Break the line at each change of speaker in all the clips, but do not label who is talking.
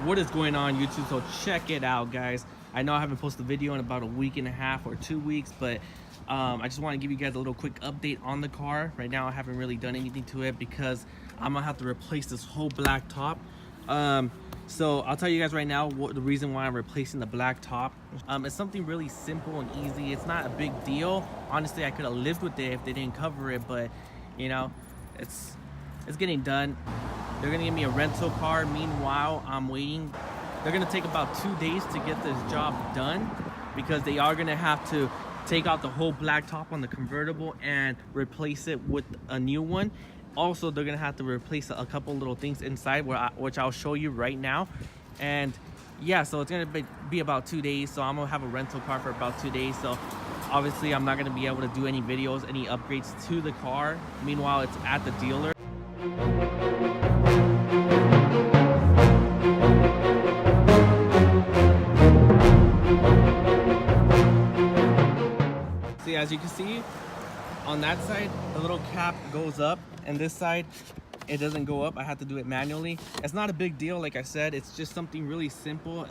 What is going on, YouTube? So check it out, guys. I know I haven't posted a video in about a week and a half or 2 weeks, but I just want to give you guys a little quick update on the car. Right now I haven't really done anything to it because I'm gonna have to replace this whole black top. So I'll tell you guys right now what the reason why I'm replacing the black top. It's something really simple and easy. It's not a big deal. Honestly, I could have lived with it if they didn't cover it, but you know, it's getting done. They're gonna give me a rental car. Meanwhile, I'm waiting. They're gonna take about 2 days to get this job done because they are gonna have to take out the whole black top on the convertible and replace it with a new one. Also, they're gonna have to replace a couple little things inside, which I'll show you right now. And yeah, so it's gonna be about 2 days. So I'm gonna have a rental car for about 2 days. So obviously, I'm not gonna be able to do any videos, any upgrades to the car. Meanwhile, it's at the dealer. See, as you can see, on that side, the little cap goes up, and this side, it doesn't go up. I have to do it manually. It's not a big deal, like I said. It's just something really simple.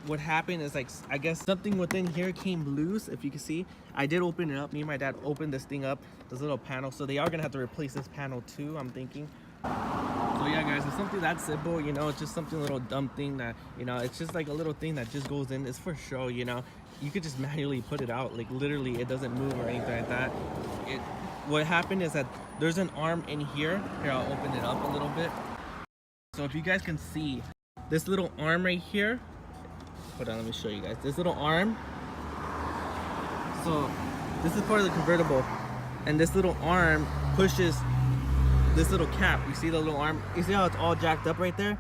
What happened is, like, I guess something within here came loose. If you can see, I did open it up. Me and my dad opened this thing up, this little panel. So they are gonna have to replace this panel too, I'm thinking. So yeah, guys, it's something that simple, you know. It's just something, a little dumb thing that, you know, it's just like a little thing that just goes in. It's for show, you know. You could just manually put it out, like literally it doesn't move or anything like that. What happened is that there's an arm in here. Here, I'll open it up a little bit. So if you guys can see this little arm right here, hold on, let me show you guys this little arm. So this is part of the convertible, and this little arm pushes this little cap. You see the little arm? You see how it's all jacked up right there?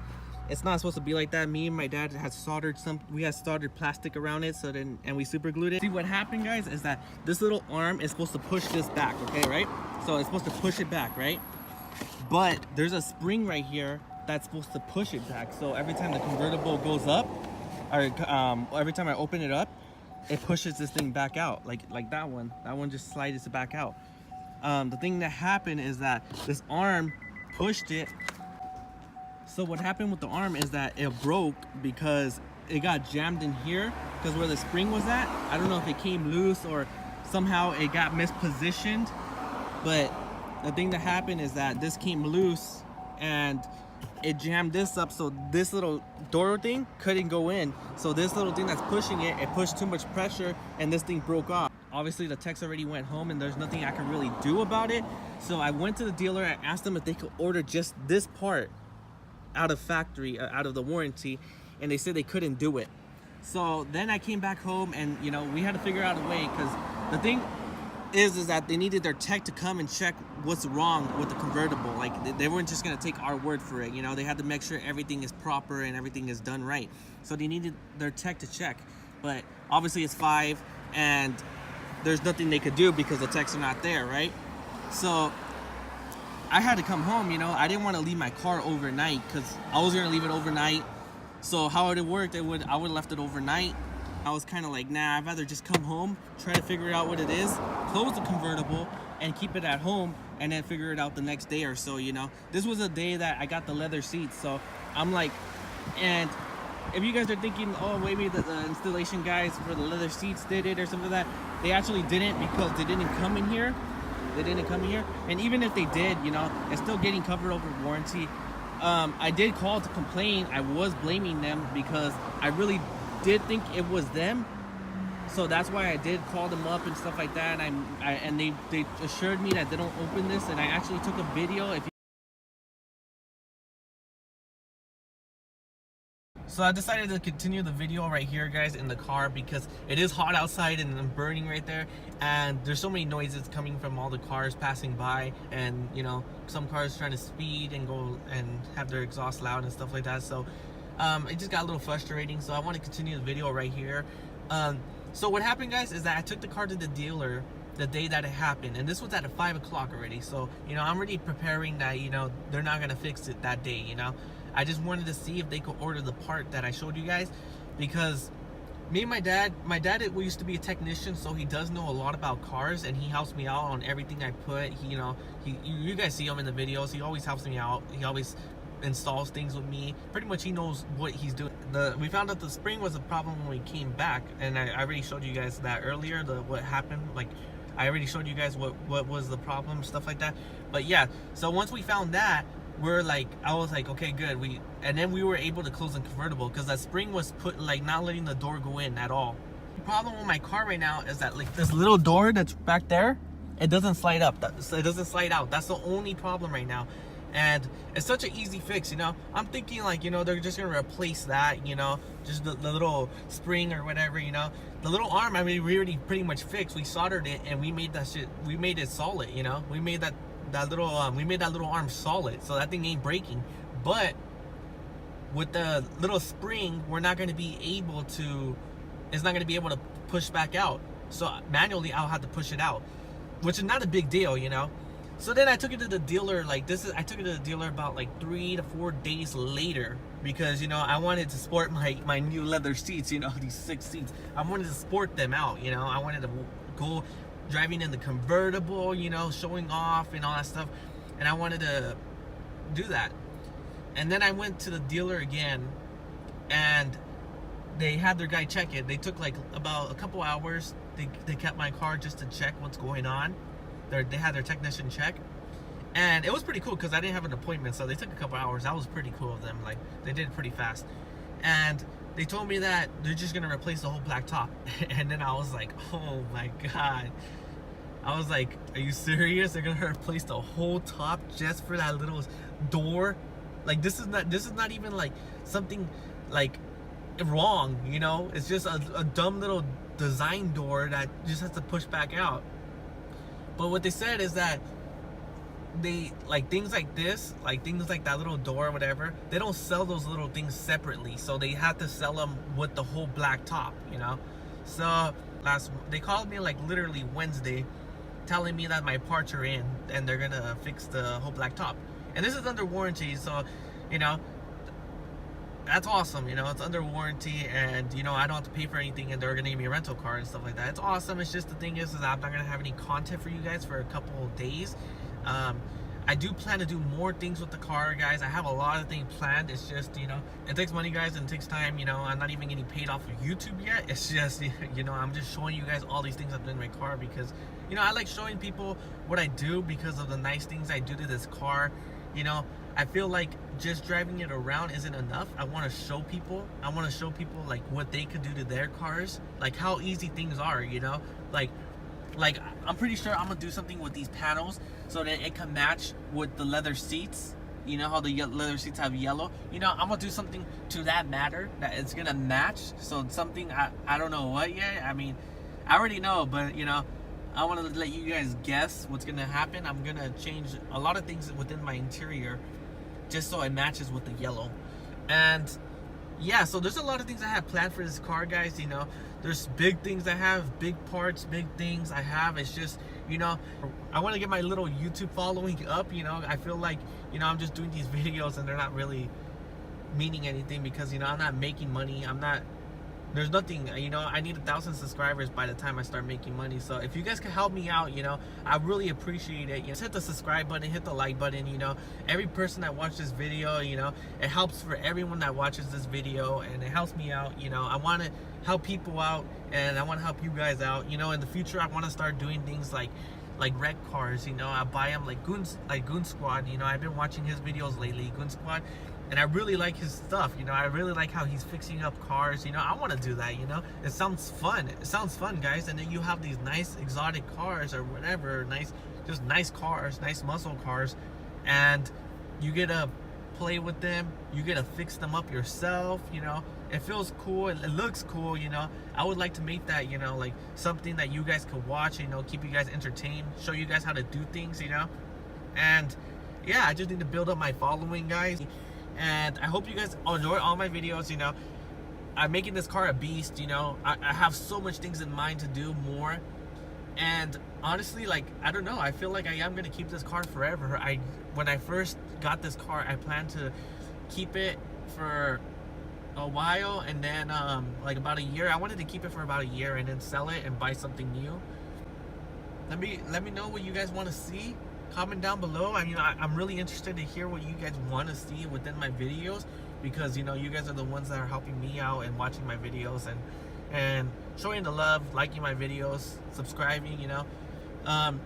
It's not supposed to be like that. Me and my dad had soldered plastic around it, so then, and we super glued it. See, what happened, guys, is that this little arm is supposed to push this back, okay, right? So it's supposed to push it back, right? But there's a spring right here that's supposed to push it back. So every time the convertible goes up, or every time I open it up, it pushes this thing back out, like that one. That one just slides it back out. The thing that happened is that this arm pushed it. So what happened with the arm is that it broke because it got jammed in here, because where the spring was at, I don't know if it came loose or somehow it got mispositioned, but the thing that happened is that this came loose and it jammed this up, so this little door thing couldn't go in. So this little thing that's pushing it, it pushed too much pressure and this thing broke off. Obviously the techs already went home and there's nothing I can really do about it. So I went to the dealer, I asked them if they could order just this part out of factory, out of the warranty, and they said they couldn't do it. So then I came back home and, you know, we had to figure out a way, because the thing is that they needed their tech to come and check what's wrong with the convertible. Like, they weren't just gonna take our word for it, you know. They had to make sure everything is proper and everything is done right. So they needed their tech to check, but obviously it's 5 and there's nothing they could do because the techs are not there, right? So I had to come home, you know. I didn't want to leave my car overnight because I was gonna leave it overnight. So how it worked, I would have left it overnight. I was kind of like, nah, I'd rather just come home, try to figure out what it is, close the convertible, and keep it at home, and then figure it out the next day or so, you know. This was a day that I got the leather seats, so I'm like, and if you guys are thinking, oh, maybe the installation guys for the leather seats did it or something like that, they actually didn't, because they didn't come in here. They didn't come in here, and even if they did, you know, it's still getting covered over warranty. I did call to complain. I was blaming them because I really did think it was them, so that's why I did call them up and stuff like that. And they assured me that they don't open this, and I actually took a video. So I decided to continue the video right here, guys, in the car, because it is hot outside and I'm burning right there, and there's so many noises coming from all the cars passing by, and you know, some cars trying to speed and go and have their exhaust loud and stuff like that. So it just got a little frustrating, so I want to continue the video right here. So what happened, guys, is that I took the car to the dealer the day that it happened, and this was at 5 o'clock already. So, you know, I'm already preparing that, you know, they're not gonna fix it that day, you know. I just wanted to see if they could order the part that I showed you guys, because me and my dad used to be a technician, so he does know a lot about cars, and he helps me out on everything I put. He, you know, you guys see him in the videos. He always helps me out. He always installs things with me. Pretty much he knows what he's doing. We found out the spring was a problem when we came back, and I already showed you guys that earlier, what happened. Like, I already showed you guys what was the problem, stuff like that. But yeah, so once we found that, we're like, I was like, okay, good. And then we were able to close the convertible because that spring was put, like, not letting the door go in at all. The problem with my car right now is that, like, this little door that's back there, it doesn't slide up. It doesn't slide out. That's the only problem right now. And it's such an easy fix, you know. I'm thinking, like, you know, they're just gonna replace that, you know, just the little spring or whatever, you know. The little arm, I mean, we already pretty much fixed. We soldered it and we made that shit. We made it solid, you know. We made that little arm solid, so that thing ain't breaking. But with the little spring, we're not gonna be able to. It's not gonna be able to push back out. So manually, I'll have to push it out, which is not a big deal, you know. So then I took it to the dealer, I took it to the dealer about like 3 to 4 days later, because, you know, I wanted to sport my new leather seats, you know, these 6 seats. I wanted to sport them out, you know. I wanted to go driving in the convertible, you know, showing off and all that stuff. And I wanted to do that. And then I went to the dealer again, and they had their guy check it. They took like about a couple hours. They kept my car just to check what's going on. They had their technician check, and it was pretty cool because I didn't have an appointment, so they took a couple hours. That was pretty cool of them. Like, they did it pretty fast. And they told me that they're just gonna replace the whole black top. And then I was like, oh my god. I was like, are you serious? They're gonna replace the whole top just for that little door? Like, this is not even like something like wrong, you know. It's just a dumb little design door that just has to push back out. But what they said is that they, like, things like this, like things like that little door or whatever, they don't sell those little things separately, so they have to sell them with the whole black top, you know. So they called me like literally Wednesday, telling me that my parts are in and they're gonna fix the whole black top. And this is under warranty, so, you know, that's awesome. You know, it's under warranty, and, you know, I don't have to pay for anything, and they're gonna give me a rental car and stuff like that. It's awesome. It's just, the thing is I'm not gonna have any content for you guys for a couple of days. I do plan to do more things with the car, guys. I have a lot of things planned. It's just, you know, it takes money, guys, and it takes time. You know, I'm not even getting paid off of YouTube yet. It's just, you know, I'm just showing you guys all these things I've done in my car because, you know, I like showing people what I do because of the nice things I do to this car. You know, I feel like just driving it around isn't enough. I want to show people. I want to show people, like, what they could do to their cars, like how easy things are, you know, like I'm pretty sure I'm gonna do something with these panels so that it can match with the leather seats. You know how the leather seats have yellow? You know, I'm gonna do something to that matter that it's gonna match. So it's something, I don't know what yet. I mean, I already know, but, you know, I want to let you guys guess what's gonna happen. I'm gonna change a lot of things within my interior just so it matches with the yellow. And yeah, so there's a lot of things I have planned for this car, guys. You know, there's big things I have, big parts, big things I have. It's just, you know, I want to get my little YouTube following up. You know, I feel like, you know, I'm just doing these videos and they're not really meaning anything because, you know, I'm not making money. There's nothing, you know, I need 1,000 subscribers by the time I start making money. So if you guys can help me out, you know, I really appreciate it. You know, just hit the subscribe button, hit the like button, you know. Every person that watched this video, you know, it helps for everyone that watches this video, and it helps me out. You know, I want to help people out, and I want to help you guys out. You know, in the future, I want to start doing things like wreck cars. You know, I buy them like Goon Squad. You know, I've been watching his videos lately, Goon Squad. And I really like his stuff, you know. I really like how he's fixing up cars, you know. I want to do that, you know. It sounds fun. It sounds fun, guys. And then you have these nice exotic cars or whatever, just nice cars, nice muscle cars, and you get to play with them. You get to fix them up yourself, you know. It feels cool. It looks cool, you know. I would like to make that, you know, like something that you guys could watch, you know, keep you guys entertained, show you guys how to do things, you know. And yeah, I just need to build up my following, guys. And I hope you guys enjoy all my videos. You know, I'm making this car a beast. You know, I have so much things in mind to do more. And honestly, like, I don't know, I feel like I am gonna keep this car forever. When I first got this car, I planned to keep it for a while, and then like about a year. I wanted to keep it for about a year and then sell it and buy something new. Let me know what you guys want to see. comment down below. I mean, I'm really interested to hear what you guys want to see within my videos, because you know, you guys are the ones that are helping me out and watching my videos and showing the love, liking my videos, subscribing, you know.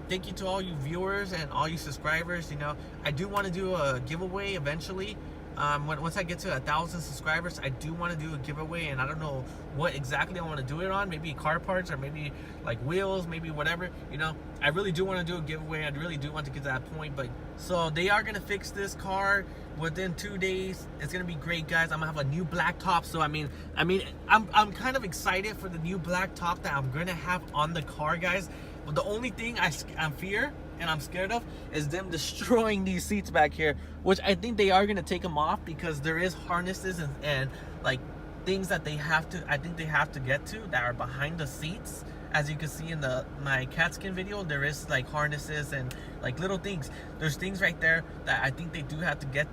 Thank you to all you viewers and all you subscribers. You know, I do want to do a giveaway eventually. Once I get to 1,000 subscribers, I do want to do a giveaway, and I don't know what exactly I want to do it on. Maybe car parts, or maybe like wheels, maybe whatever. You know, I really do want to do a giveaway. I really do want to get to that point. But so they are gonna fix this car within 2 days. It's gonna be great, guys. I'm gonna have a new black top. So I mean, I'm kind of excited for the new black top that I'm gonna have on the car, guys. But the only thing I fear and I'm scared of is them destroying these seats back here, which I think they are going to take them off, because there is harnesses and like things that I think they have to get to that are behind the seats. As you can see in my cat skin video, there is like harnesses and like little things. There's things right there that I think they do have to get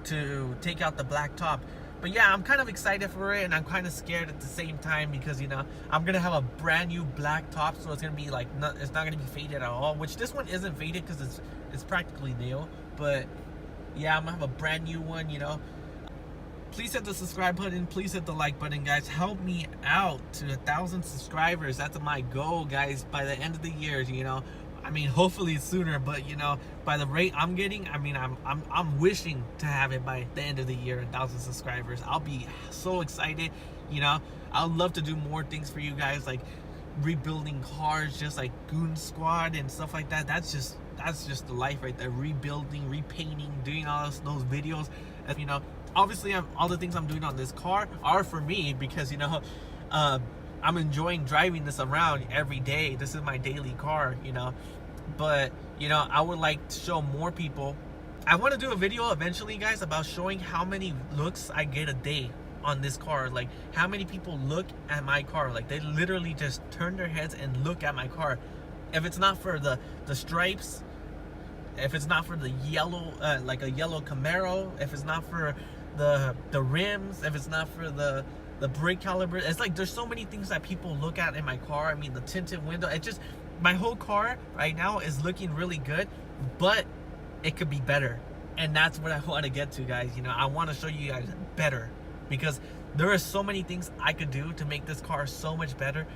to take out the black top. But yeah, I'm kind of excited for it, and I'm kind of scared at the same time, because you know, I'm gonna have a brand new black top, so it's gonna be like it's not gonna be faded at all. Which this one isn't faded because it's practically new. But yeah, I'm gonna have a brand new one. You know, please hit the subscribe button. Please hit the like button, guys. Help me out to 1,000 subscribers. That's my goal, guys. By the end of the year, you know. I mean, hopefully sooner, but you know, by the rate I'm getting, I mean, I'm wishing to have it by the end of the year, 1,000 subscribers. I'll be so excited. You know, I'd love to do more things for you guys, like rebuilding cars, just like Goon Squad and stuff like that. That's just the life right there. Rebuilding, repainting, doing all those videos. And, you know, obviously, all the things I'm doing on this car are for me, because you know, I'm enjoying driving this around every day. This is my daily car, you know. But, you know, I would like to show more people. I want to do a video eventually, guys, about showing how many looks I get a day on this car. Like, how many people look at my car. Like, they literally just turn their heads and look at my car. If it's not for the stripes, if it's not for the yellow, like a yellow Camaro, if it's not for the rims, if it's not for the brake caliber, it's like there's so many things that people look at in my car. I mean, the tinted window, it just, my whole car right now is looking really good, but it could be better. And that's what I want to get to, guys. You know, I want to show you guys better, because there are so many things I could do to make this car so much better,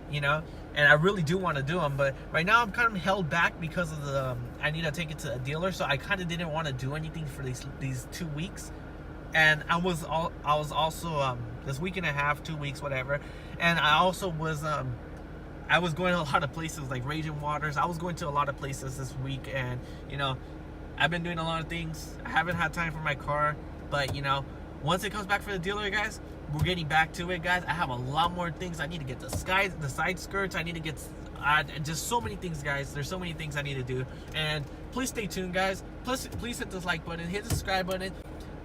you know, and I really do want to do them. But right now I'm kind of held back because of the I need to take it to a dealer, so I kind of didn't want to do anything for these 2 weeks. And I was also this week and a half, 2 weeks, whatever. And I also was I was going to a lot of places like Raging Waters. I was going to a lot of places this week, and you know, I've been doing a lot of things. I haven't had time for my car, but you know, once it comes back for the dealer, guys, we're getting back to it, guys. I have a lot more things. I need to get the side skirts. I need to get just so many things, guys. There's so many things I need to do. And please stay tuned, guys. Please hit the like button, hit the subscribe button.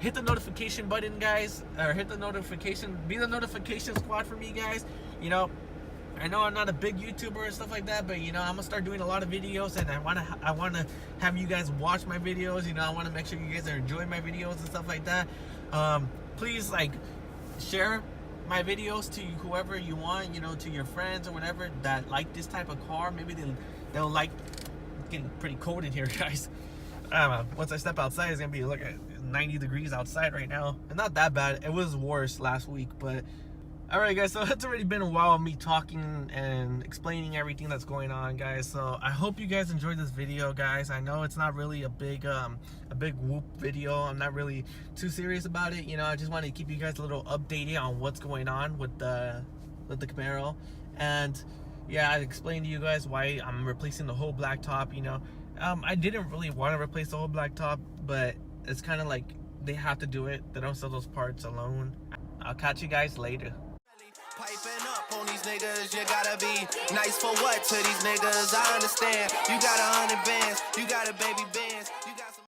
Hit the notification button, guys, or hit the notification, be the notification squad for me, guys. You know, I know I'm not a big YouTuber and stuff like that, but you know, I'm gonna start doing a lot of videos, and I wanna have you guys watch my videos. You know, I wanna make sure you guys are enjoying my videos and stuff like that. Please, like, share my videos to whoever you want, you know, to your friends or whatever that like this type of car. Maybe they'll like. It's getting pretty cold in here, guys. I don't know. Once I step outside, it's gonna be, look at 90 degrees outside right now, and not that bad. It was worse last week, but all right, guys, so it's already been a while of me talking and explaining everything that's going on, guys. So I hope you guys enjoyed this video, guys. I know it's not really a big whoop video. I'm not really too serious about it, you know. I just wanted to keep you guys a little updated on what's going on with the Camaro. And yeah, I explained to you guys why I'm replacing the whole black top, you know. I didn't really want to replace the whole black top, but it's kind of like they have to do it. They don't sell those parts alone. I'll catch you guys later.
Piping up on these niggas, you gotta be nice for what to these niggas? I understand. You got 100 bands, you got a baby band.